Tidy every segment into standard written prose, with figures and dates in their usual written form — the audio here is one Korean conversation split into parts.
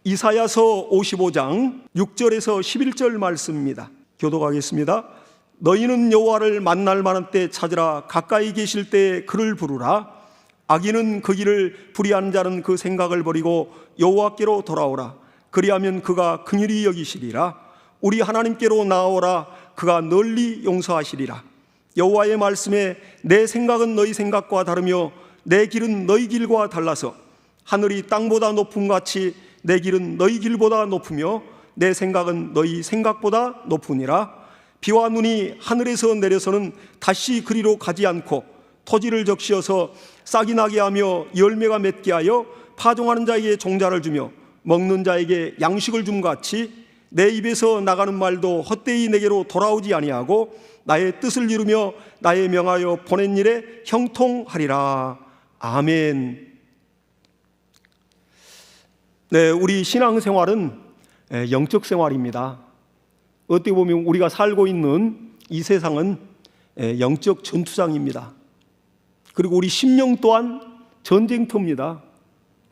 이사야서 55장 6절에서 11절 말씀입니다. 교독하겠습니다. 너희는 여호와를 만날 만한 때 찾으라. 가까이 계실 때 그를 부르라. 악인은 그 길을 불의하는 자는 그 생각을 버리고 여호와께로 돌아오라. 그리하면 그가 긍휼히 여기시리라. 우리 하나님께로 나아오라. 그가 널리 용서하시리라. 여호와의 말씀에 내 생각은 너희 생각과 다르며 내 길은 너희 길과 달라서 하늘이 땅보다 높음 같이 내 길은 너희 길보다 높으며 내 생각은 너희 생각보다 높으니라. 비와 눈이 하늘에서 내려서는 다시 그리로 가지 않고 토지를 적시어서 싹이 나게 하며 열매가 맺게 하여 파종하는 자에게 종자를 주며 먹는 자에게 양식을 줌 같이 내 입에서 나가는 말도 헛되이 내게로 돌아오지 아니하고 나의 뜻을 이루며 나의 명하여 보낸 일에 형통하리라. 아멘. 네, 우리 신앙생활은 영적 생활입니다. 어떻게 보면 우리가 살고 있는 이 세상은 영적 전투장입니다. 그리고 우리 심령 또한 전쟁터입니다.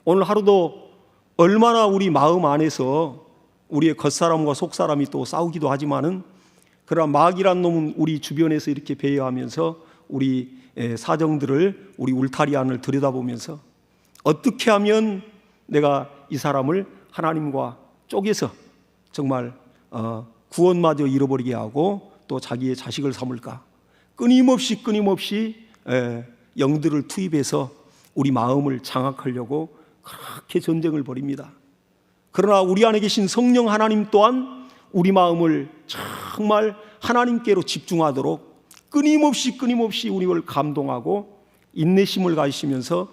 오늘 하루도 얼마나 우리 마음 안에서 우리의 겉사람과 속사람이 또 싸우기도 하지만은 그러나 마귀란 놈은 우리 주변에서 이렇게 배회하면서 우리 사정들을, 우리 울타리 안을 들여다보면서 어떻게 하면 내가 이 사람을 하나님과 쪼개서 정말 구원마저 잃어버리게 하고 또 자기의 자식을 삼을까, 끊임없이 영들을 투입해서 우리 마음을 장악하려고 그렇게 전쟁을 벌입니다. 그러나 우리 안에 계신 성령 하나님 또한 우리 마음을 정말 하나님께로 집중하도록 끊임없이 우리를 감동하고 인내심을 가지시면서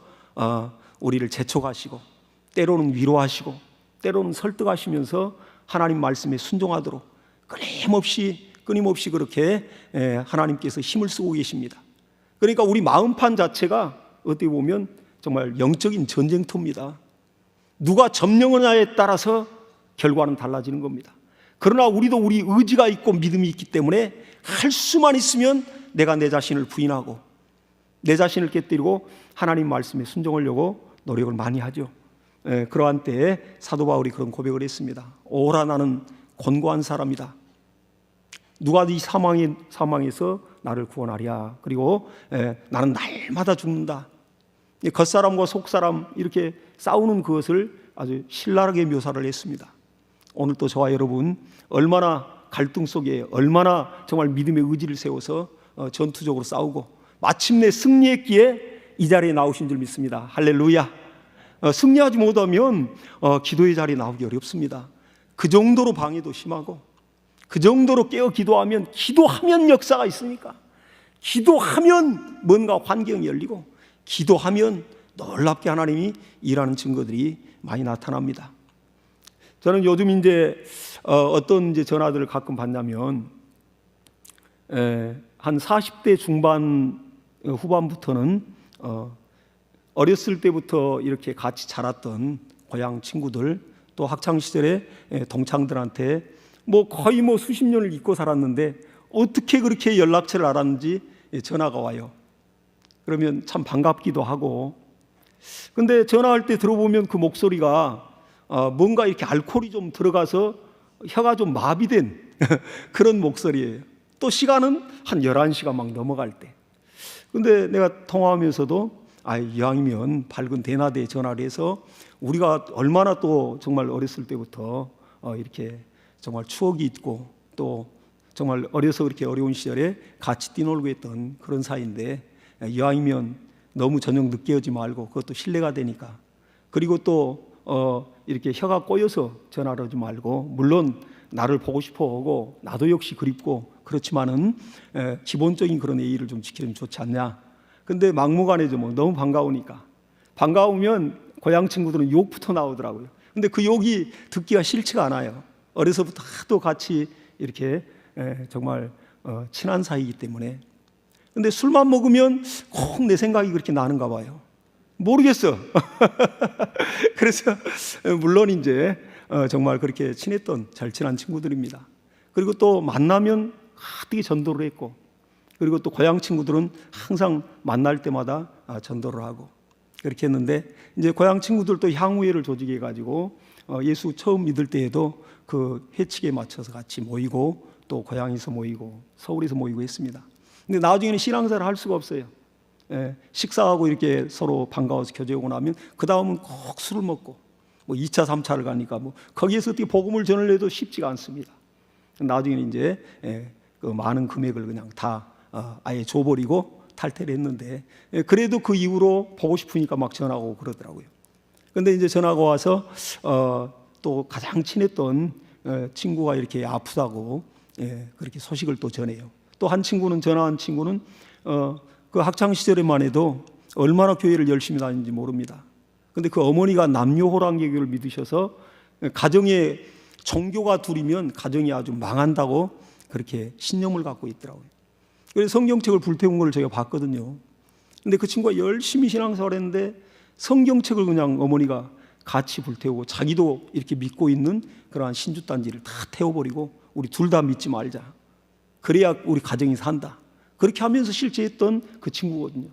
우리를 재촉하시고 때로는 위로하시고 때로는 설득하시면서 하나님 말씀에 순종하도록 끊임없이 그렇게 하나님께서 힘을 쓰고 계십니다. 그러니까 우리 마음판 자체가 어떻게 보면 정말 영적인 전쟁터입니다. 누가 점령하냐에 따라서 결과는 달라지는 겁니다. 그러나 우리도 우리 의지가 있고 믿음이 있기 때문에 할 수만 있으면 내가 내 자신을 부인하고 내 자신을 깨뜨리고 하나님 말씀에 순종하려고 노력을 많이 하죠. 그러한 때에 사도 바울이 그런 고백을 했습니다. 오라, 나는 곤고한 사람이다. 누가 이 사망에서 나를 구원하랴. 그리고 나는 날마다 죽는다. 겉사람과 속사람 이렇게 싸우는 그것을 아주 신랄하게 묘사를 했습니다. 오늘 또 저와 여러분 얼마나 갈등 속에 얼마나 정말 믿음의 의지를 세워서 전투적으로 싸우고 마침내 승리했기에 이 자리에 나오신 줄 믿습니다. 할렐루야. 승리하지 못하면 기도의 자리에 나오기 어렵습니다. 그 정도로 방해도 심하고 그 정도로 깨어 기도하면 역사가 있으니까, 기도하면 뭔가 환경이 열리고 기도하면 놀랍게 하나님이 일하는 증거들이 많이 나타납니다. 저는 요즘 어떤 전화들을 가끔 받냐면 한 40대 중반 후반부터는 어렸을 때부터 이렇게 같이 자랐던 고향 친구들, 또 학창 시절에 동창들한테 거의 수십 년을 잊고 살았는데 어떻게 그렇게 연락처를 알았는지 전화가 와요. 그러면 참 반갑기도 하고, 근데 전화할 때 들어보면 그 목소리가 뭔가 이렇게 알코올이 좀 들어가서 혀가 좀 마비된 그런 목소리예요. 또 시간은 한 11시가 막 넘어갈 때. 근데 내가 통화하면서도 이왕이면 밝은 대낮에 전화를 해서 우리가 얼마나 또 정말 어렸을 때부터 이렇게 정말 추억이 있고 또 정말 어려서 그렇게 어려운 시절에 같이 뛰놀고 했던 그런 사이인데, 이왕이면 너무 저녁 늦게 오지 말고 그것도 신뢰가 되니까, 그리고 또 이렇게 혀가 꼬여서 전화를 하지 말고, 물론 나를 보고 싶어 하고 나도 역시 그립고 그렇지만은 기본적인 그런 예의를 좀 지키면 좋지 않냐. 근데 막무가내죠. 너무 반가우니까. 반가우면 고향 친구들은 욕부터 나오더라고요. 근데 그 욕이 듣기가 싫지가 않아요. 어려서부터 하도 같이 이렇게 정말 친한 사이이기 때문에. 근데 술만 먹으면 꼭 내 생각이 그렇게 나는가 봐요. 모르겠어. 그래서 물론 정말 그렇게 잘 친한 친구들입니다. 그리고 또 만나면 되게 전도를 했고, 그리고 또 고향 친구들은 항상 만날 때마다 전도를 하고 그렇게 했는데, 고향 친구들도 향후회를 조직해 가지고 예수 처음 믿을 때에도 그 회칙에 맞춰서 같이 모이고 또 고향에서 모이고 서울에서 모이고 했습니다. 근데 나중에는 신앙생활을 할 수가 없어요. 식사하고 이렇게 서로 반가워서 교제하고 나면 그 다음은 꼭 술을 먹고 뭐 2차, 3차를 가니까 뭐 거기에서 어떻게 복음을 전하려도 쉽지가 않습니다. 나중에는 이제 그 많은 금액을 그냥 다 아예 줘버리고 탈퇴를 했는데, 그래도 그 이후로 보고 싶으니까 막 전화하고 그러더라고요. 근데 이제 전화가 와서 또 가장 친했던 친구가 이렇게 아프다고 그렇게 소식을 또 전해요. 또 한 친구는, 전화한 친구는 그 학창 시절에만 해도 얼마나 교회를 열심히 다니는지 모릅니다. 근데 그 어머니가 남녀호랑개교를 믿으셔서 가정에 종교가 둘이면 가정이 아주 망한다고 그렇게 신념을 갖고 있더라고요. 그래서 성경책을 불태운 걸 제가 봤거든요. 근데 그 친구가 열심히 신앙생활을 했는데 성경책을 그냥 어머니가 같이 불태우고 자기도 이렇게 믿고 있는 그러한 신주단지를 다 태워버리고 우리 둘 다 믿지 말자. 그래야 우리 가정이 산다. 그렇게 하면서 실제했던 그 친구거든요.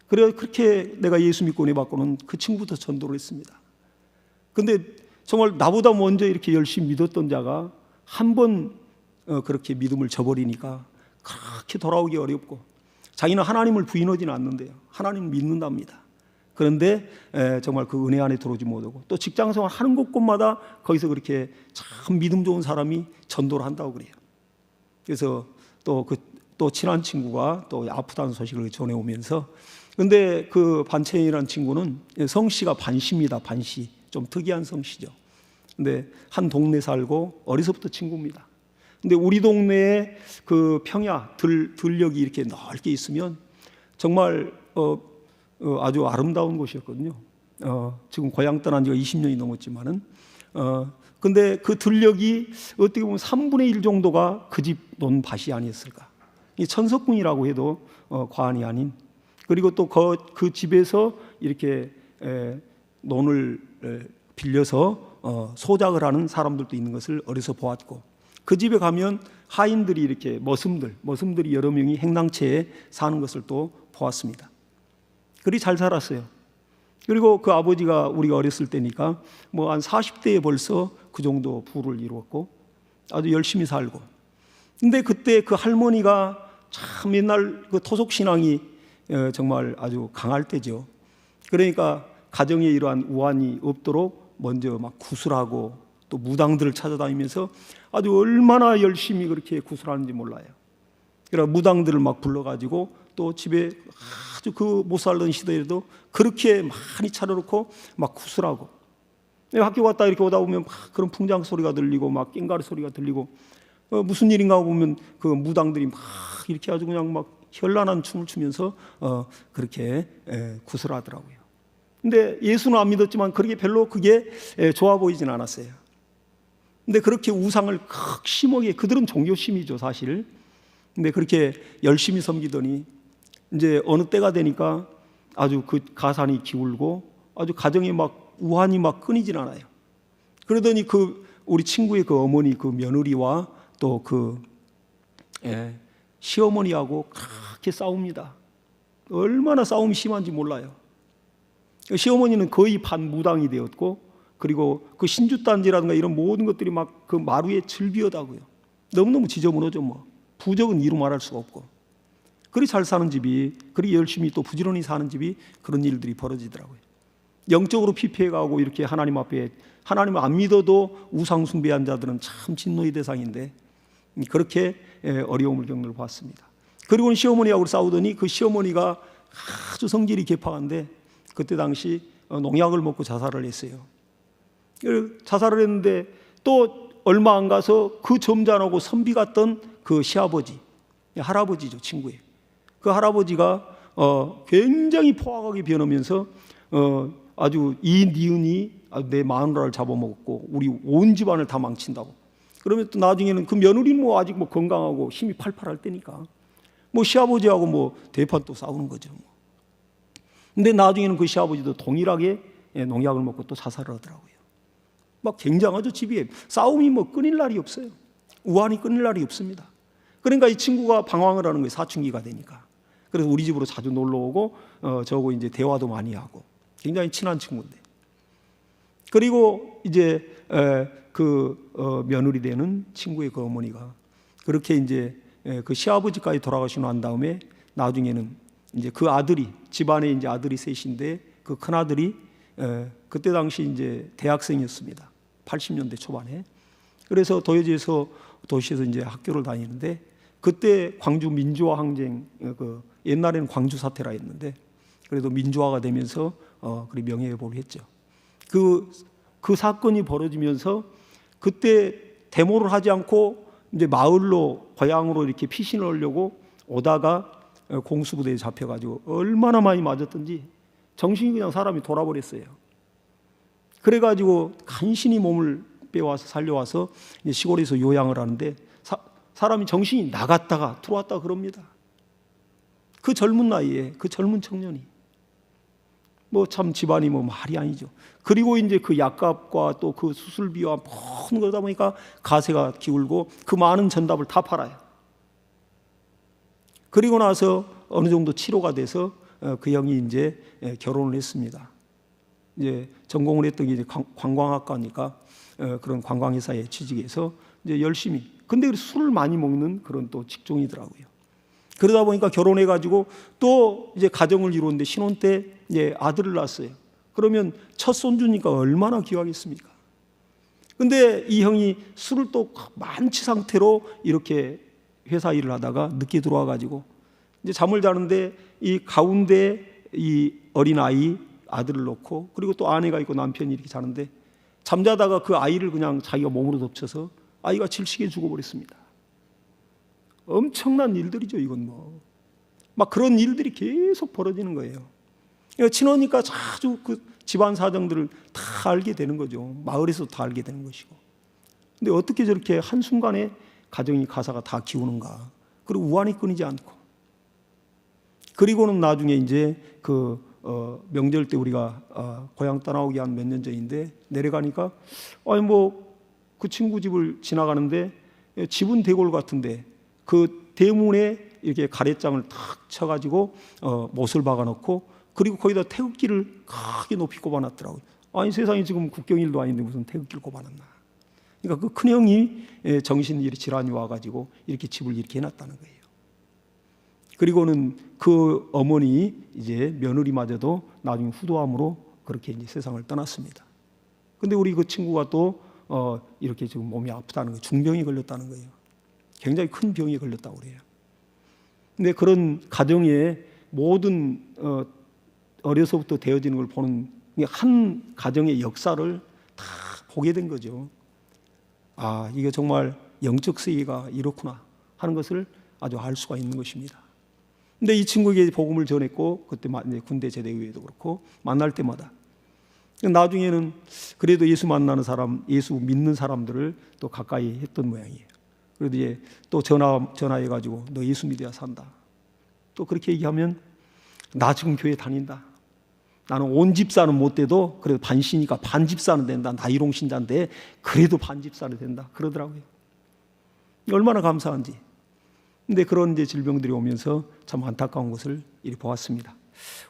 그래서 그렇게 내가 예수 믿고 은혜 받고는 그 친구부터 전도를 했습니다. 근데 정말 나보다 먼저 이렇게 열심히 믿었던 자가 한 번 그렇게 믿음을 저버리니까 그렇게 돌아오기 어렵고, 자기는 하나님을 부인하지는 않는데요, 하나님을 믿는답니다. 그런데 정말 그 은혜 안에 들어오지 못하고, 또 직장생활 하는 곳곳마다 거기서 그렇게 참 믿음 좋은 사람이 전도를 한다고 그래요. 그래서 또 친한 친구가 또 아프다는 소식을 전해오면서, 근데 그 반채인이라는 친구는 성씨가 반씨입니다. 반씨, 좀 특이한 성씨죠. 근데 한 동네 살고 어려서부터 친구입니다. 근데 우리 동네에 그 평야 들녘이 이렇게 넓게 있으면 정말 아주 아름다운 곳이었거든요. 지금 고향 떠난 지가 20년이 넘었지만은 근데 그 들녘이 어떻게 보면 3분의 1 정도가 그 집 논 밭이 아니었을까. 이 천석궁이라고 해도 과언이 아닌. 그리고 또 그 집에서 이렇게 논을 빌려서 소작을 하는 사람들도 있는 것을 어려서 보았고, 그 집에 가면 하인들이 이렇게 머슴들이 여러 명이 행랑채에 사는 것을 또 보았습니다. 그리 잘 살았어요. 그리고 그 아버지가 우리가 어렸을 때니까 뭐 한 40대에 벌써 그 정도 부를 이루었고 아주 열심히 살고. 근데 그때 그 할머니가 참 옛날 그 토속 신앙이 정말 아주 강할 때죠. 그러니까 가정에 이러한 우환이 없도록 먼저 막 구슬하고 또 무당들을 찾아다니면서 아주 얼마나 열심히 그렇게 구슬하는지 몰라요. 그러니까 무당들을 막 불러가지고 또 집에 아주 그 못 살던 시대에도 그렇게 많이 차려놓고 막 구슬하고, 학교 갔다 이렇게 오다 보면 막 그런 풍장 소리가 들리고 막 깽가리 소리가 들리고 무슨 일인가 하고 보면 그 무당들이 막 이렇게 아주 그냥 막 현란한 춤을 추면서 그렇게 구슬하더라고요. 근데 예수는 안 믿었지만 그게 별로 좋아 보이진 않았어요. 근데 그렇게 우상을 극심하게, 그들은 종교심이죠 사실. 근데 그렇게 열심히 섬기더니 이제 어느 때가 되니까 아주 그 가산이 기울고 아주 가정에 막 우환이 막 끊이질 않아요. 그러더니 그 우리 친구의 그 어머니 그 며느리와 또 그 시어머니하고 그렇게 싸웁니다. 얼마나 싸움이 심한지 몰라요. 시어머니는 거의 반무당이 되었고, 그리고 그 신주단지라든가 이런 모든 것들이 막 그 마루에 즐비하다고요. 너무너무 지저분하죠. 뭐 부적은 이루 말할 수가 없고. 그리 잘 사는 집이, 그리 열심히 또 부지런히 사는 집이 그런 일들이 벌어지더라고요. 영적으로 피폐해가고 이렇게 하나님 앞에, 하나님을 안 믿어도 우상 숭배한 자들은 참 진노의 대상인데 그렇게 어려움을 겪는 걸 봤습니다. 그리고는 시어머니하고 싸우더니 그 시어머니가 아주 성질이 개팍한데 그때 당시 농약을 먹고 자살을 했어요. 자살을 했는데 또 얼마 안 가서 그 점잖하고 선비 같던 그 시아버지, 할아버지죠, 친구의 그 할아버지가 굉장히 포악하게 변하면서 아주 이 니은이 내 마누라를 잡아먹었고 우리 온 집안을 다 망친다고. 그러면 또 나중에는 그 며느리는 뭐 아직 뭐 건강하고 힘이 팔팔할 때니까 뭐 시아버지하고 뭐 대판 또 싸우는 거죠. 근데 나중에는 그 시아버지도 동일하게 농약을 먹고 또 자살을 하더라고요. 막 굉장하죠. 집이 싸움이 뭐 끊일 날이 없어요. 우환이 끊일 날이 없습니다. 그러니까 이 친구가 방황을 하는 거예요. 사춘기가 되니까. 그래서 우리 집으로 자주 놀러 오고 저하고 이제 대화도 많이 하고 굉장히 친한 친구인데, 그리고 이제 며느리 되는 친구의 그 어머니가 그렇게 이제 그 시아버지까지 돌아가시고 난 다음에 나중에는 이제 그 아들이, 집안에 이제 아들이 셋인데 그 큰 아들이 그때 당시 이제 대학생이었습니다. 80년대 초반에. 그래서 도시에서 이제 학교를 다니는데 그때 광주 민주화 항쟁, 옛날에는 광주 사태라 했는데 그래도 민주화가 되면서 그리 명예회복을 했죠. 그 사건이 벌어지면서 그때 데모를 하지 않고 이제 마을로, 고향으로 이렇게 피신을 하려고 오다가 공수부대에 잡혀가지고 얼마나 많이 맞았던지 정신이 그냥 사람이 돌아버렸어요. 그래가지고 간신히 몸을 빼와서 살려와서 이제 시골에서 요양을 하는데 사람이 정신이 나갔다가 들어왔다가 그럽니다. 그 젊은 나이에 그 젊은 청년이 참 집안이 말이 아니죠. 그리고 이제 그 약값과 또 그 수술비와 모든 거다 보니까 가세가 기울고 그 많은 전답을 다 팔아요. 그리고 나서 어느 정도 치료가 돼서 그 형이 이제 결혼을 했습니다. 이제 전공을 했던 게 이제 관광학과니까 그런 관광회사에 취직해서 이제 열심히. 근데 술을 많이 먹는 그런 또 직종이더라고요. 그러다 보니까 결혼해가지고 또 이제 가정을 이루는데 신혼 때 이제 아들을 낳았어요. 그러면 첫 손주니까 얼마나 귀하겠습니까? 근데 이 형이 술을 또 만취 상태로 이렇게 회사 일을 하다가 늦게 들어와가지고 이제 잠을 자는데 이 가운데 이 어린 아들을 놓고 그리고 또 아내가 있고 남편이 이렇게 자는데 잠자다가 그 아이를 그냥 자기가 몸으로 덮쳐서 아이가 질식해 죽어버렸습니다. 엄청난 일들이죠. 이건 막 그런 일들이 계속 벌어지는 거예요. 친하니까 자주 그 집안 사정들을 다 알게 되는 거죠. 마을에서도 다 알게 되는 것이고. 근데 어떻게 저렇게 한순간에 가정이 가사가 다 기우는가. 그리고 우환이 끊이지 않고. 그리고는 나중에 이제 명절 때 우리가 고향 떠나오기 한 몇 년 전인데 내려가니까 그 친구 집을 지나가는데 집은 대골 같은데 그 대문에 이렇게 가래장을 탁 쳐가지고 못을 박아놓고 그리고 거기다 태극기를 크게 높이 꼽아놨더라고요. 아니 세상에 지금 국경일도 아닌데 무슨 태극기를 꼽아놨나. 그러니까 그 큰형이 정신이 질환이 와가지고 이렇게 집을 이렇게 해놨다는 거예요. 그리고는 그 어머니 이제 며느리마저도 나중에 후도암으로 그렇게 이제 세상을 떠났습니다. 근데 우리 그 친구가 또 이렇게 지금 몸이 아프다는 거예요. 중병이 걸렸다는 거예요. 굉장히 큰 병이 걸렸다고 그래요. 근데 그런 가정의 모든 어려서부터 되어지는 걸 보는 한 가정의 역사를 다 보게 된 거죠. 아, 이게 정말 영적 세계가 이렇구나 하는 것을 아주 알 수가 있는 것입니다. 근데 이 친구에게 복음을 전했고 그때 군대 제대 이후에도 그렇고 만날 때마다 나중에는 그래도 예수 만나는 사람, 예수 믿는 사람들을 또 가까이 했던 모양이에요. 그래도 이제 또 전화해가지고 너 예수 믿어야 산다. 또 그렇게 얘기하면 나 지금 교회 다닌다. 나는 온 집사는 못 돼도 그래도 반신이니까 반집사는 된다. 나 일용신자인데 그래도 반집사는 된다. 그러더라고요. 얼마나 감사한지. 근데 그런 이제 질병들이 오면서 참 안타까운 것을 이렇게 보았습니다.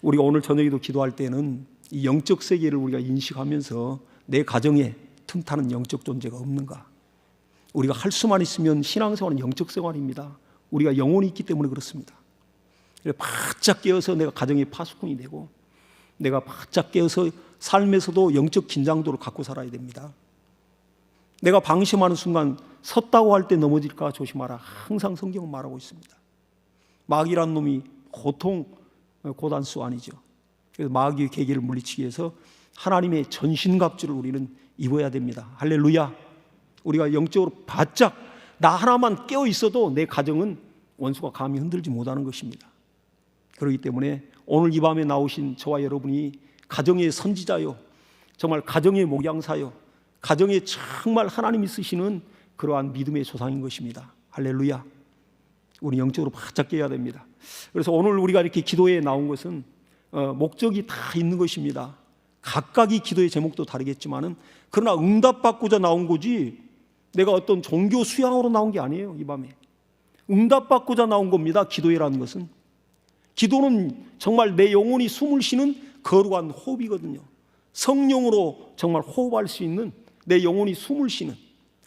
우리가 오늘 저녁에도 기도할 때는 이 영적 세계를 우리가 인식하면서 내 가정에 틈타는 영적 존재가 없는가. 우리가 할 수만 있으면 신앙생활은 영적 생활입니다. 우리가 영혼이 있기 때문에 그렇습니다. 바짝 깨어서 내가 가정의 파수꾼이 되고 내가 바짝 깨어서 삶에서도 영적 긴장도를 갖고 살아야 됩니다. 내가 방심하는 순간 섰다고 할 때 넘어질까 조심하라. 항상 성경은 말하고 있습니다. 마귀란 놈이 고통 고단수 아니죠. 그래서 마귀의 계계를 물리치기 위해서 하나님의 전신갑주를 우리는 입어야 됩니다. 할렐루야. 우리가 영적으로 바짝 나 하나만 깨어 있어도 내 가정은 원수가 감히 흔들지 못하는 것입니다. 그렇기 때문에 오늘 이 밤에 나오신 저와 여러분이 가정의 선지자요, 정말 가정의 목양사요, 가정에 정말 하나님이 쓰시는 그러한 믿음의 조상인 것입니다. 할렐루야. 우리 영적으로 바짝 깨야 됩니다. 그래서 오늘 우리가 이렇게 기도에 나온 것은 목적이 다 있는 것입니다. 각각이 기도의 제목도 다르겠지만은 그러나 응답받고자 나온 거지 내가 어떤 종교 수양으로 나온 게 아니에요. 이 밤에 응답받고자 나온 겁니다. 기도회라는 것은. 기도는 정말 내 영혼이 숨을 쉬는 거룩한 호흡이거든요. 성령으로 정말 호흡할 수 있는, 내 영혼이 숨을 쉬는,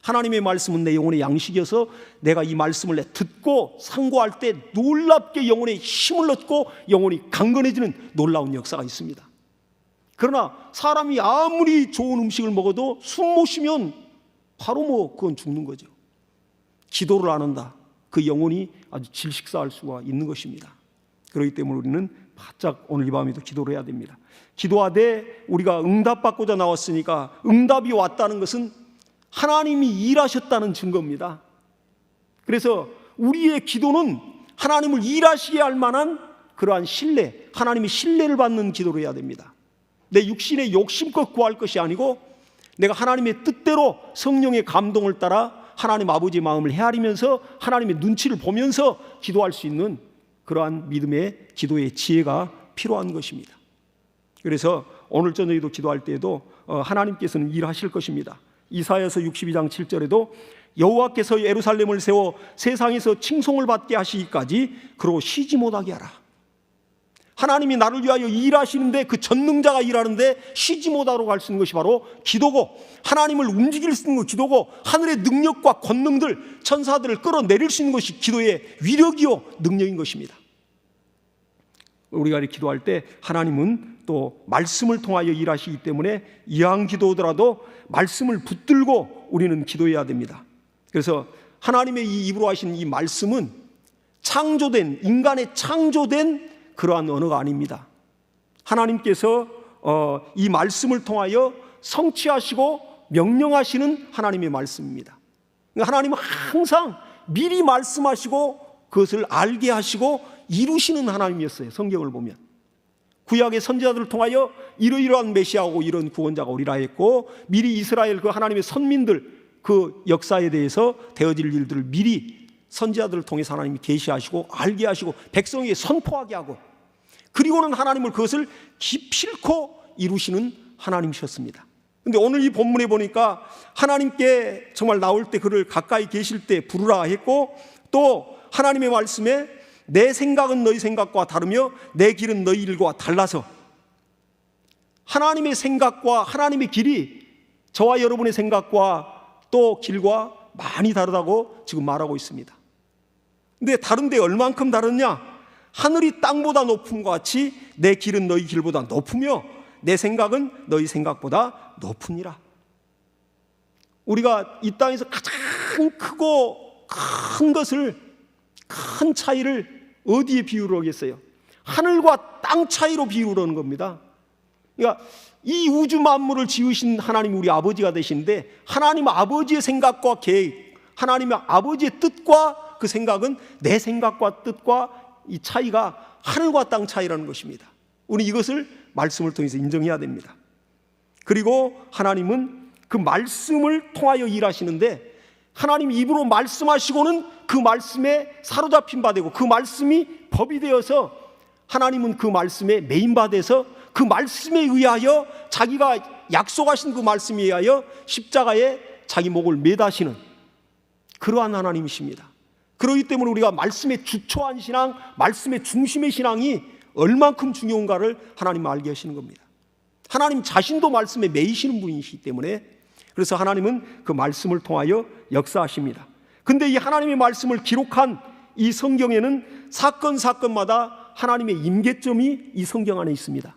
하나님의 말씀은 내 영혼의 양식이어서 내가 이 말씀을 듣고 상고할 때 놀랍게 영혼에 힘을 얻고 영혼이 강건해지는 놀라운 역사가 있습니다. 그러나 사람이 아무리 좋은 음식을 먹어도 숨 못 쉬면 바로 그건 죽는 거죠. 기도를 안 한다, 그 영혼이 아주 질식사할 수가 있는 것입니다. 그렇기 때문에 우리는 바짝 오늘 이 밤에도 기도를 해야 됩니다. 기도하되 우리가 응답받고자 나왔으니까, 응답이 왔다는 것은 하나님이 일하셨다는 증거입니다. 그래서 우리의 기도는 하나님을 일하시게 할 만한 그러한 신뢰, 하나님의 신뢰를 받는 기도를 해야 됩니다. 내 육신의 욕심껏 구할 것이 아니고 내가 하나님의 뜻대로 성령의 감동을 따라 하나님 아버지의 마음을 헤아리면서 하나님의 눈치를 보면서 기도할 수 있는 그러한 믿음의 기도의 지혜가 필요한 것입니다. 그래서 오늘 저녁에도 기도할 때에도 하나님께서는 일하실 것입니다. 이사야서 62장 7절에도 여호와께서 예루살렘을 세워 세상에서 칭송을 받게 하시기까지 그러고 쉬지 못하게 하라. 하나님이 나를 위하여 일하시는데, 그 전능자가 일하는데 쉬지 못하도록 할 수 있는 것이 바로 기도고, 하나님을 움직일 수 있는 것 기도고, 하늘의 능력과 권능들, 천사들을 끌어내릴 수 있는 것이 기도의 위력이요 능력인 것입니다. 우리가 이렇게 기도할 때 하나님은 또 말씀을 통하여 일하시기 때문에 이왕 기도하더라도 말씀을 붙들고 우리는 기도해야 됩니다. 그래서 하나님의 이 입으로 하신 이 말씀은 창조된, 인간의 창조된 그러한 언어가 아닙니다. 하나님께서 이 말씀을 통하여 성취하시고 명령하시는 하나님의 말씀입니다. 그러니까 하나님은 항상 미리 말씀하시고 그것을 알게 하시고 이루시는 하나님이었어요. 성경을 보면 구약의 선지자들을 통하여 이러이러한 메시아고 이런 구원자가 오리라 했고, 미리 이스라엘 그 하나님의 선민들 그 역사에 대해서 되어질 일들을 미리 선지자들을 통해서 하나님이 계시하시고 알게 하시고 백성에게 선포하게 하고, 그리고는 하나님을 그것을 기필코 이루시는 하나님이셨습니다. 그런데 오늘 이 본문에 보니까 하나님께 정말 나올 때 그를 가까이 계실 때 부르라 했고, 또 하나님의 말씀에 내 생각은 너희 생각과 다르며 내 길은 너희 길과 달라서, 하나님의 생각과 하나님의 길이 저와 여러분의 생각과 또 길과 많이 다르다고 지금 말하고 있습니다. 근데 다른데 얼만큼 다르냐? 하늘이 땅보다 높은 것 같이 내 길은 너희 길보다 높으며 내 생각은 너희 생각보다 높으니라. 우리가 이 땅에서 가장 크고 큰 것을, 큰 차이를 어디에 비유를 하겠어요? 하늘과 땅 차이로 비유를 하는 겁니다. 그러니까 이 우주 만물을 지으신 하나님 우리 아버지가 되시는데, 하나님 아버지의 생각과 계획, 하나님 아버지의 뜻과 그 생각은 내 생각과 뜻과 이 차이가 하늘과 땅 차이라는 것입니다. 우리 이것을 말씀을 통해서 인정해야 됩니다. 그리고 하나님은 그 말씀을 통하여 일하시는데, 하나님 입으로 말씀하시고는 그 말씀에 사로잡힌 바 되고, 그 말씀이 법이 되어서 하나님은 그 말씀에 메인 바 돼서 그 말씀에 의하여 자기가 약속하신 그 말씀에 의하여 십자가에 자기 목을 매다시는 그러한 하나님이십니다. 그렇기 때문에 우리가 말씀의 주초한 신앙, 말씀의 중심의 신앙이 얼만큼 중요한가를 하나님 알게 하시는 겁니다. 하나님 자신도 말씀에 매이시는 분이시기 때문에, 그래서 하나님은 그 말씀을 통하여 역사하십니다. 근데 이 하나님의 말씀을 기록한 이 성경에는 사건마다 하나님의 임계점이 이 성경 안에 있습니다.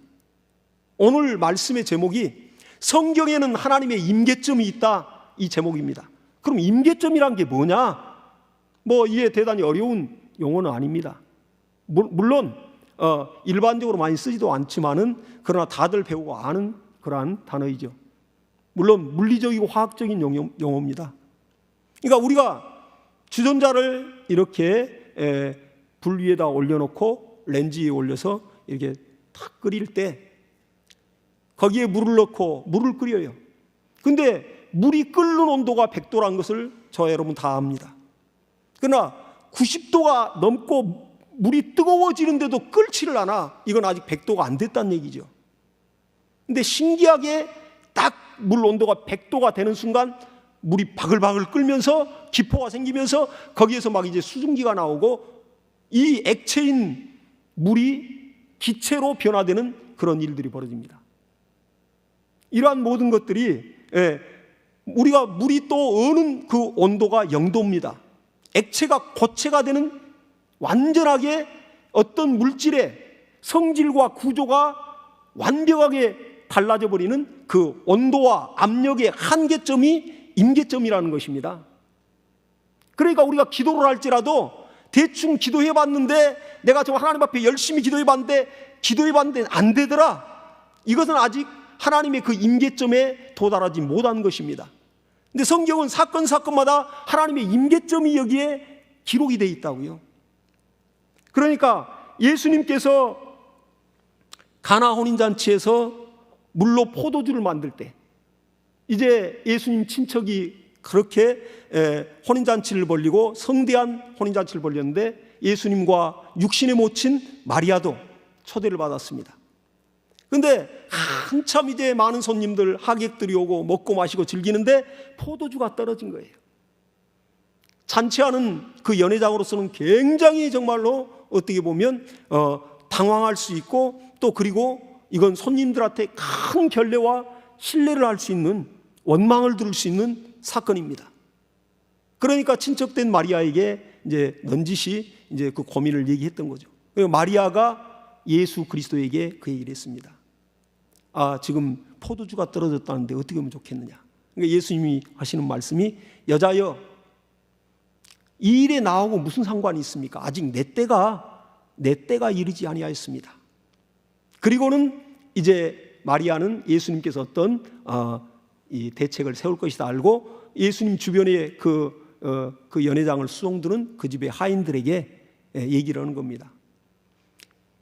오늘 말씀의 제목이 성경에는 하나님의 임계점이 있다, 이 제목입니다. 그럼 임계점이란 게 뭐냐? 이게 대단히 어려운 용어는 아닙니다. 물론 일반적으로 많이 쓰지도 않지만은 그러나 다들 배우고 아는 그러한 단어이죠. 물론 물리적이고 화학적인 용어입니다. 그러니까 우리가 주전자를 이렇게 불 위에다 올려놓고 렌즈에 올려서 이렇게 탁 끓일 때 거기에 물을 넣고 물을 끓여요. 근데 물이 끓는 온도가 100도라는 것을 저와 여러분 다 압니다. 그러나 90도가 넘고 물이 뜨거워지는데도 끓지를 않아. 이건 아직 100도가 안 됐다는 얘기죠. 근데 신기하게 딱 물 온도가 100도가 되는 순간 물이 바글바글 끓면서 기포가 생기면서 거기에서 막 이제 수증기가 나오고 이 액체인 물이 기체로 변화되는 그런 일들이 벌어집니다. 이러한 모든 것들이 우리가 물이 또 어는 그 온도가 0도입니다. 액체가 고체가 되는 완전하게 어떤 물질의 성질과 구조가 완벽하게 달라져 버리는 그 온도와 압력의 한계점이 임계점이라는 것입니다. 그러니까 우리가 기도를 할지라도 대충 기도해 봤는데, 내가 저 하나님 앞에 열심히 기도해 봤는데 안 되더라. 이것은 아직 하나님의 그 임계점에 도달하지 못한 것입니다. 근데 성경은 사건마다 하나님의 임계점이 여기에 기록이 되어 있다고요. 그러니까 예수님께서 가나 혼인잔치에서 물로 포도주를 만들 때, 이제 예수님 친척이 그렇게 혼인잔치를 벌리고 성대한 혼인잔치를 벌렸는데, 예수님과 육신의 모친 마리아도 초대를 받았습니다. 근데 한참 이제 많은 손님들, 하객들이 오고 먹고 마시고 즐기는데 포도주가 떨어진 거예요. 잔치하는 그 연회장으로서는 굉장히 정말로 어떻게 보면 당황할 수 있고, 또 그리고 이건 손님들한테 큰 결례와 신뢰를 할 수 있는, 원망을 들을 수 있는 사건입니다. 그러니까 친척된 마리아에게 이제 넌지시 이제 그 고민을 얘기했던 거죠. 그리고 마리아가 예수 그리스도에게 그 얘기를 했습니다. 지금 포도주가 떨어졌다는데 어떻게 하면 좋겠느냐. 그러니까 예수님이 하시는 말씀이, 여자여, 이 일에 나하고 무슨 상관이 있습니까? 아직 내 때가 이르지 아니하였습니다. 그리고는 이제 마리아는 예수님께서 어떤 이 대책을 세울 것이다 알고 예수님 주변에 그 연회장을 수종드는 그 집의 하인들에게 얘기를 하는 겁니다.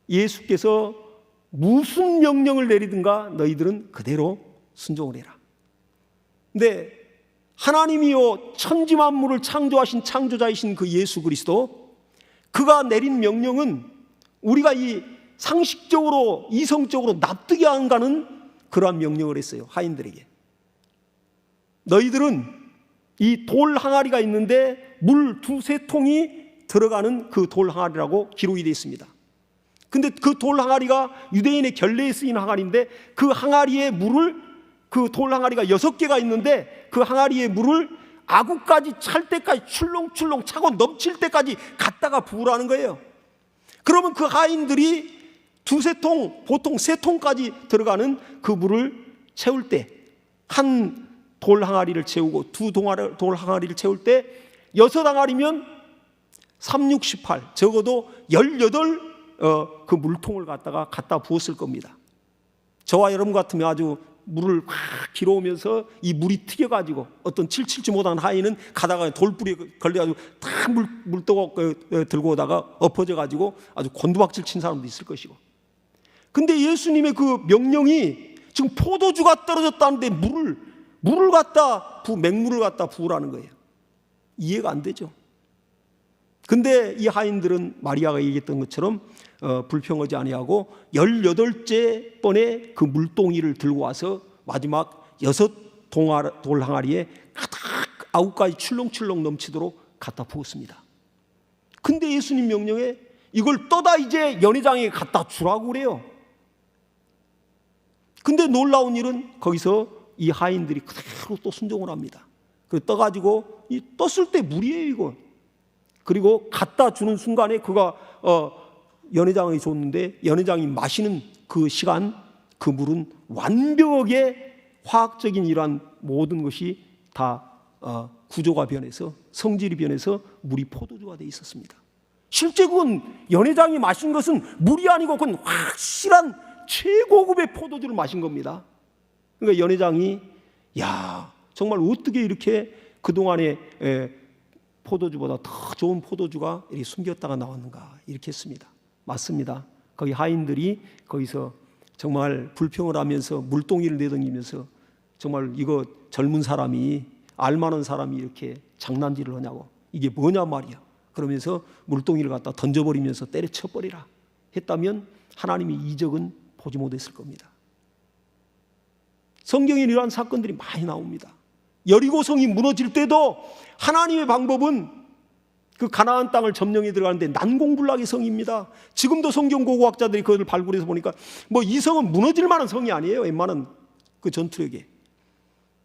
예수께서 무슨 명령을 내리든가 너희들은 그대로 순종을 해라. 근데 하나님이요 천지 만물을 창조하신 창조자이신 그 예수 그리스도, 그가 내린 명령은 우리가 이 상식적으로 이성적으로 납득이 안 가는 그러한 명령을 했어요. 하인들에게. 너희들은 이 돌 항아리가 있는데 물 2-3통이 들어가는 그 돌 항아리라고 기록이 되어 있습니다. 근데 그 돌 항아리가 유대인의 결례에 쓰인 항아리인데, 그 항아리의 물을, 그 돌 항아리가 6개가 있는데 그 항아리의 물을 아구까지 찰 때까지 출렁출렁 차고 넘칠 때까지 갖다가 부으라는 거예요. 그러면 그 하인들이 2-3통, 보통 3통까지 들어가는 그 물을 채울 때, 한 돌 항아리를 채우고 돌 항아리를 채울 때 6항아리면 3, 6, 18, 적어도 18 그 물통을 갖다 부었을 겁니다. 저와 여러분 같으면 아주 물을 확 길어오면서 이 물이 튀겨가지고 어떤 칠칠지 못한 하인은 가다가 돌뿌리에 걸려가지고 다 물떡 들고 오다가 엎어져가지고 아주 곤두박질 친 사람도 있을 것이고. 근데 예수님의 그 명령이 지금 포도주가 떨어졌다는데 맹물을 갖다 부으라는 거예요. 이해가 안 되죠. 근데 이 하인들은 마리아가 얘기했던 것처럼 불평하지 아니하고 18째 번에 그 물동이를 들고 와서 마지막 6 돌 항아리에 가득 아우까지 출렁출렁 넘치도록 갖다 부었습니다. 근데 예수님 명령에 이걸 떠다 이제 연회장에 갖다 주라고 그래요. 근데 놀라운 일은 거기서 이 하인들이 그대로 또 순종을 합니다. 그래서 떠가지고 떴을 때 물이에요 이거. 그리고 갖다 주는 순간에 그가 연회장에 줬는데, 연회장이 마시는 그 시간, 그 물은 완벽하게 화학적인 이러한 모든 것이 다 구조가 변해서, 성질이 변해서 물이 포도주가 되어 있었습니다. 실제 그건 연회장이 마신 것은 물이 아니고 그건 확실한 최고급의 포도주를 마신 겁니다. 그러니까 연회장이 정말 어떻게 이렇게 그동안에 포도주보다 더 좋은 포도주가 이렇게 숨겼다가 나왔는가, 이렇게 했습니다. 맞습니다. 거기 하인들이 거기서 정말 불평을 하면서 물동이를 내던지면서, 정말 이거 젊은 사람이, 알만한 사람이 이렇게 장난질을 하냐고, 이게 뭐냐 말이야, 그러면서 물동이를 갖다 던져버리면서 때려쳐버리라 했다면 하나님의 이적은 보지 못했을 겁니다. 성경에 이러한 사건들이 많이 나옵니다. 여리고성이 무너질 때도 하나님의 방법은 그 가나안 땅을 점령해 들어가는데 난공불락의 성입니다. 지금도 성경 고고학자들이 그것을 발굴해서 보니까 이 성은 무너질 만한 성이 아니에요. 웬만한 그 전투력에.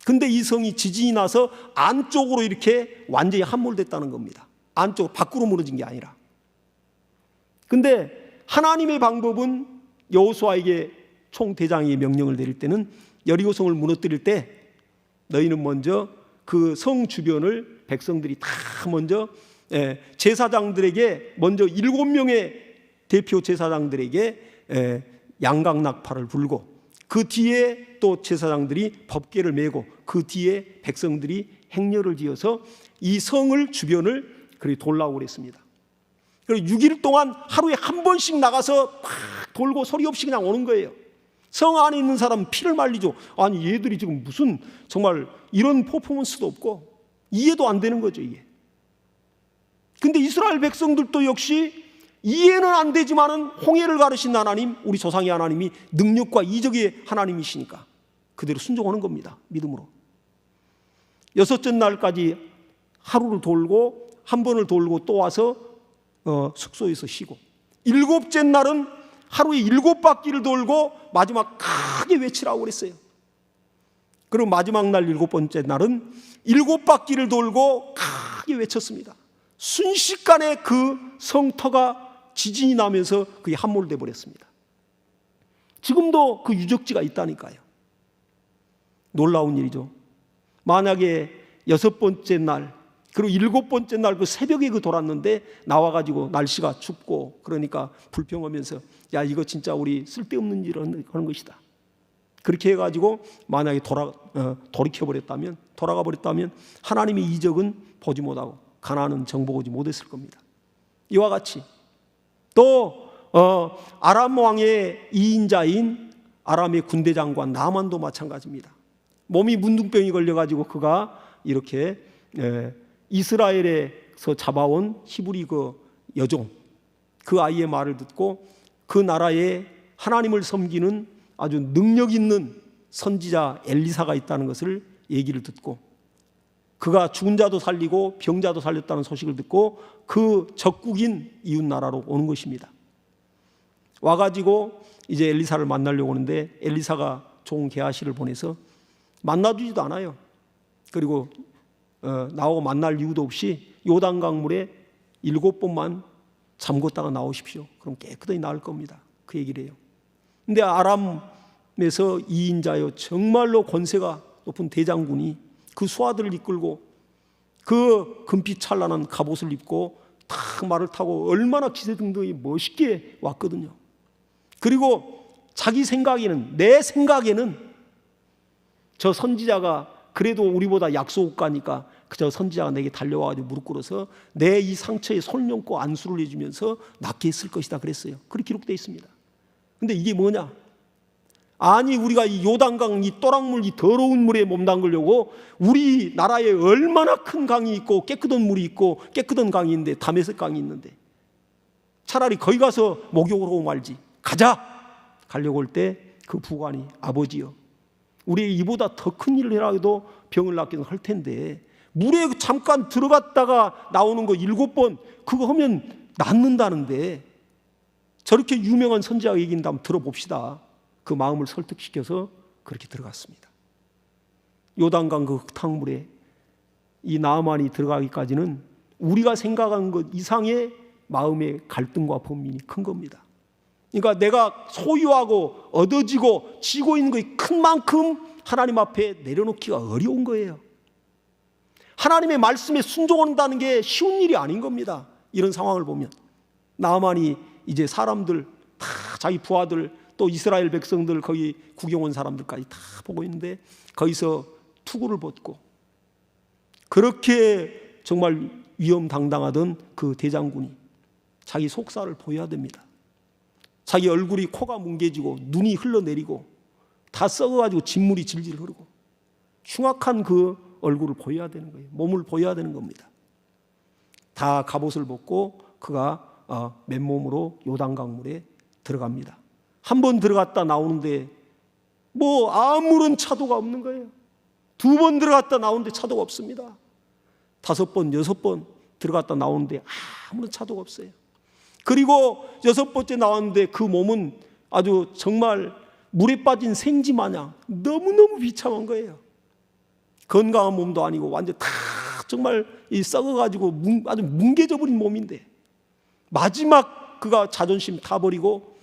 근데 이 성이 지진이 나서 안쪽으로 이렇게 완전히 함몰됐다는 겁니다. 안쪽으로, 밖으로 무너진 게 아니라. 근데 하나님의 방법은 여호수아에게 총대장이 명령을 내릴 때는 여리고성을 무너뜨릴 때 너희는 먼저 그 성 주변을 백성들이 다 먼저 제사장들에게 먼저 7명의 대표 제사장들에게 양각낙파를 불고 그 뒤에 또 제사장들이 법궤를 메고 그 뒤에 백성들이 행렬을 지어서 이 성을 주변을 그렇게 돌라고 그랬습니다. 그리고 6일 동안 하루에 한 번씩 나가서 막 돌고 소리 없이 그냥 오는 거예요. 성 안에 있는 사람은 피를 말리죠. 아니 얘들이 지금 무슨 정말 이런 퍼포먼스도 없고 이해도 안 되는 거죠, 이게. 근데 이스라엘 백성들도 역시 이해는 안 되지만은 홍해를 가르신 하나님, 우리 조상의 하나님이 능력과 이적의 하나님이시니까 그대로 순종하는 겁니다, 믿음으로. 6째 날까지 하루를 돌고 한 번을 돌고 또 와서 숙소에서 쉬고, 7째 날은 하루에 7바퀴를 돌고 마지막 크게 외치라고 그랬어요. 그리고 마지막 날 7번째 날은 7바퀴를 돌고 크게 외쳤습니다. 순식간에 그 성터가 지진이 나면서 그게 함몰돼 버렸습니다. 지금도 그 유적지가 있다니까요. 놀라운 일이죠. 만약에 6번째 날 그리고 7번째 날 그 새벽에 그 돌았는데 나와가지고 날씨가 춥고 그러니까 불평하면서 야 이거 진짜 우리 쓸데없는 일을 하는 것이다. 그렇게 해가지고 만약에 돌아가 버렸다면 하나님의 이적은 보지 못하고 가나안은 정복하지 못했을 겁니다. 이와 같이 또 아람 왕의 2인자인 아람의 군대 장관 나만도 마찬가지입니다. 몸이 문둥병이 걸려가지고 그가 이렇게 이스라엘에서 잡아온 히브리 그 여종 그 아이의 말을 듣고 그 나라에 하나님을 섬기는 아주 능력 있는 선지자 엘리사가 있다는 것을 얘기를 듣고 그가 죽은 자도 살리고 병자도 살렸다는 소식을 듣고 그 적국인 이웃 나라로 오는 것입니다. 와가지고 이제 엘리사를 만나려고 하는데 엘리사가 종 게하시를 보내서 만나주지도 않아요. 그리고 나오고 만날 이유도 없이 요단강물에 7번만 잠궜다가 나오십시오. 그럼 깨끗하게 나을 겁니다. 그 얘기를 해요. 근데 아람에서 2인자여 정말로 권세가 높은 대장군이 그 수하들을 이끌고 그 금빛 찬란한 갑옷을 입고 탁 말을 타고 얼마나 기세등등히 멋있게 왔거든요. 그리고 자기 생각에는, 내 생각에는 저 선지자가 그래도 우리보다 약소국가니까 저 선지자가 내게 달려와가지고 무릎 꿇어서 내 이 상처에 손 얹고 안수를 해주면서 낫게 했을 것이다 그랬어요. 그렇게 기록되어 있습니다. 근데 이게 뭐냐? 아니 우리가 이 요단강 이 또랑물 이 더러운 물에 몸담그려고 우리 나라에 얼마나 큰 강이 있고 깨끗한 물이 있고 깨끗한 강이 있는데 다메섹 강이 있는데 차라리 거기 가서 목욕을 하고 말지. 가자! 가려고 할 때 그 부관이 아버지여 우리 이보다 더 큰 일을 해라도 병을 낫기는 할 텐데 물에 잠깐 들어갔다가 나오는 거 7번 그거 하면 낫는다는데 저렇게 유명한 선지자가 얘기한다 한번 들어봅시다. 그 마음을 설득시켜서 그렇게 들어갔습니다. 요단강 그 흙탕물에 이 나아만이 들어가기까지는 우리가 생각한 것 이상의 마음의 갈등과 번민이 큰 겁니다. 그러니까 내가 소유하고 얻어지고 쥐고 있는 것이 큰 만큼 하나님 앞에 내려놓기가 어려운 거예요. 하나님의 말씀에 순종한다는 게 쉬운 일이 아닌 겁니다. 이런 상황을 보면 나아만이 이제 사람들 다 자기 부하들 또 이스라엘 백성들 거기 구경 온 사람들까지 다 보고 있는데 거기서 투구를 벗고 그렇게 정말 위험당당하던 그 대장군이 자기 속살을 보여야 됩니다. 자기 얼굴이 코가 뭉개지고 눈이 흘러내리고 다 썩어가지고 진물이 질질 흐르고 흉악한 그 얼굴을 보여야 되는 거예요. 몸을 보여야 되는 겁니다. 다 갑옷을 벗고 그가 맨몸으로 요단강물에 들어갑니다. 한 번 들어갔다 나오는데 뭐 아무런 차도가 없는 거예요. 2번 들어갔다 나오는데 차도가 없습니다. 5번, 6번 들어갔다 나오는데 아무런 차도가 없어요. 그리고 6번째 나왔는데 그 몸은 아주 정말 물에 빠진 생쥐 마냥 너무너무 비참한 거예요. 건강한 몸도 아니고 완전 다 정말 썩어가지고 아주 뭉개져 버린 몸인데 마지막 그가 자존심 타버리고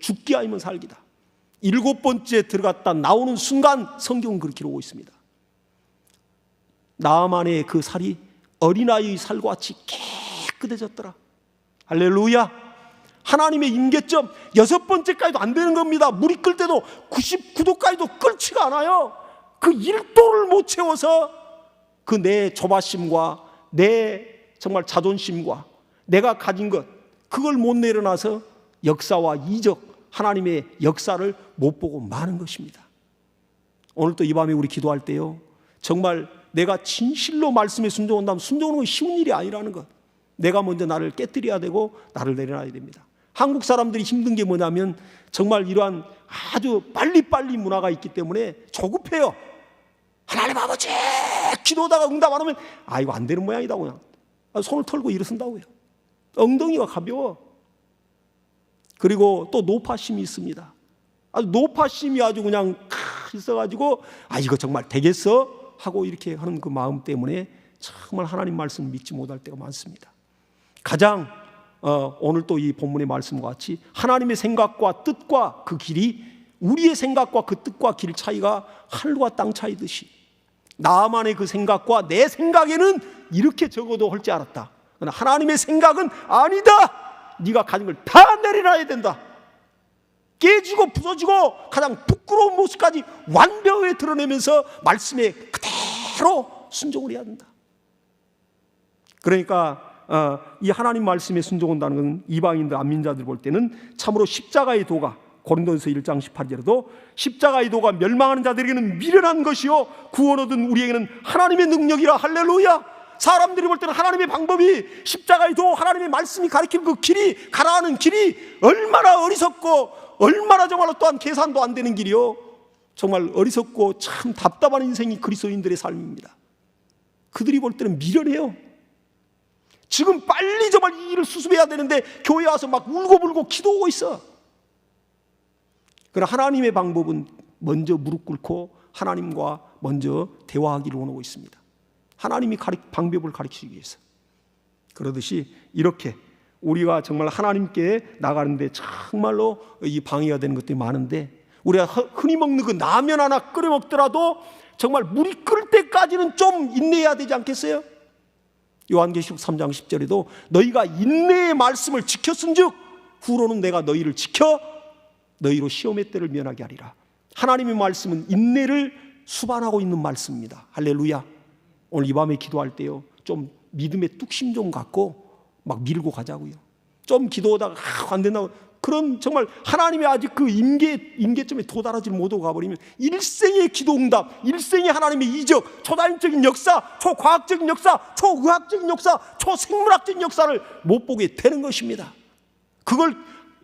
죽기 아니면 살기다. 7번째 들어갔다 나오는 순간 성경은 그렇게 기록하고 있습니다. 나아만의 그 살이 어린아이의 살과 같이 깨끗해졌더라. 할렐루야. 하나님의 임계점 6번째까지도 안 되는 겁니다. 물이 끓을 때도 99도까지도 끓지가 않아요. 그 1도를 못 채워서 그 내 조바심과 내 정말 자존심과 내가 가진 것 그걸 못 내려놔서 역사와 이적 하나님의 역사를 못 보고 마는 것입니다. 오늘 또 이 밤에 우리 기도할 때요, 정말 내가 진실로 말씀에 순종한다면 순종하는 건 쉬운 일이 아니라는 것, 내가 먼저 나를 깨뜨려야 되고 나를 내려놔야 됩니다. 한국 사람들이 힘든 게 뭐냐면 정말 이러한 아주 빨리빨리 문화가 있기 때문에 조급해요. 하나님 아버지 기도하다가 응답 안 하면 이거 안 되는 모양이다 그냥 손을 털고 일어선다고요. 엉덩이가 가벼워. 그리고 또 노파심이 있습니다. 아주 노파심이 아주 그냥 있어가지고 이거 정말 되겠어? 하고 이렇게 하는 그 마음 때문에 정말 하나님 말씀을 믿지 못할 때가 많습니다. 가장 오늘 또 이 본문의 말씀과 같이 하나님의 생각과 뜻과 그 길이 우리의 생각과 그 뜻과 길 차이가 하늘과 땅 차이듯이 나만의 그 생각과 내 생각에는 이렇게 적어도 할 줄 알았다. 그러나 하나님의 생각은 아니다. 네가 가진 걸 다 내려놔야 된다. 깨지고 부서지고 가장 부끄러운 모습까지 완벽하게 드러내면서 말씀에 그대로 순종을 해야 된다. 그러니까 이 하나님 말씀에 순종한다는 건 이방인들 안민자들 볼 때는 참으로 십자가의 도가 고린도전서 1장 18절에도 십자가의 도가 멸망하는 자들에게는 미련한 것이요 구원 얻은 우리에게는 하나님의 능력이라. 할렐루야. 사람들이 볼 때는 하나님의 방법이 십자가의 도 하나님의 말씀이 가리키는 그 길이 가라앉는 길이 얼마나 어리석고 얼마나 정말로 또한 계산도 안 되는 길이요 정말 어리석고 참 답답한 인생이 그리스도인들의 삶입니다. 그들이 볼 때는 미련해요. 지금 빨리 정말 이 일을 수습해야 되는데 교회 와서 막 울고불고 기도하고 있어. 그러나 하나님의 방법은 먼저 무릎 꿇고 하나님과 먼저 대화하기를 원하고 있습니다. 하나님이 방법을 가르치기 위해서. 그러듯이 이렇게 우리가 정말 하나님께 나가는데 정말로 이 방해가 되는 것들이 많은데 우리가 흔히 먹는 그 라면 하나 끓여 먹더라도 정말 물이 끓을 때까지는 좀 인내해야 되지 않겠어요? 요한계시록 3장 10절에도 너희가 인내의 말씀을 지켰은즉 후로는 내가 너희를 지켜 너희로 시험의 때를 면하게 하리라. 하나님의 말씀은 인내를 수반하고 있는 말씀입니다. 할렐루야. 오늘 이 밤에 기도할 때요 좀 믿음의 뚝심 좀 갖고 막 밀고 가자고요. 좀 기도하다가 안 된다고 그런 정말 하나님의 아직 그 임계점에 도달하지 못하고 가버리면 일생의 기도 응답, 일생의 하나님의 이적, 초다임적인 역사, 초과학적인 역사, 초의학적인 역사, 초생물학적인 역사를 못 보게 되는 것입니다. 그걸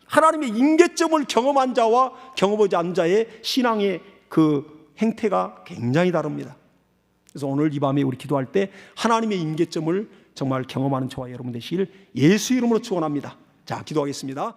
하나님의 임계점을 경험한 자와 경험하지 않은 자의 신앙의 그 행태가 굉장히 다릅니다. 그래서 오늘 이 밤에 우리 기도할 때 하나님의 임계점을 정말 경험하는 저와 여러분 되시길 예수 이름으로 축원합니다. 자, 기도하겠습니다.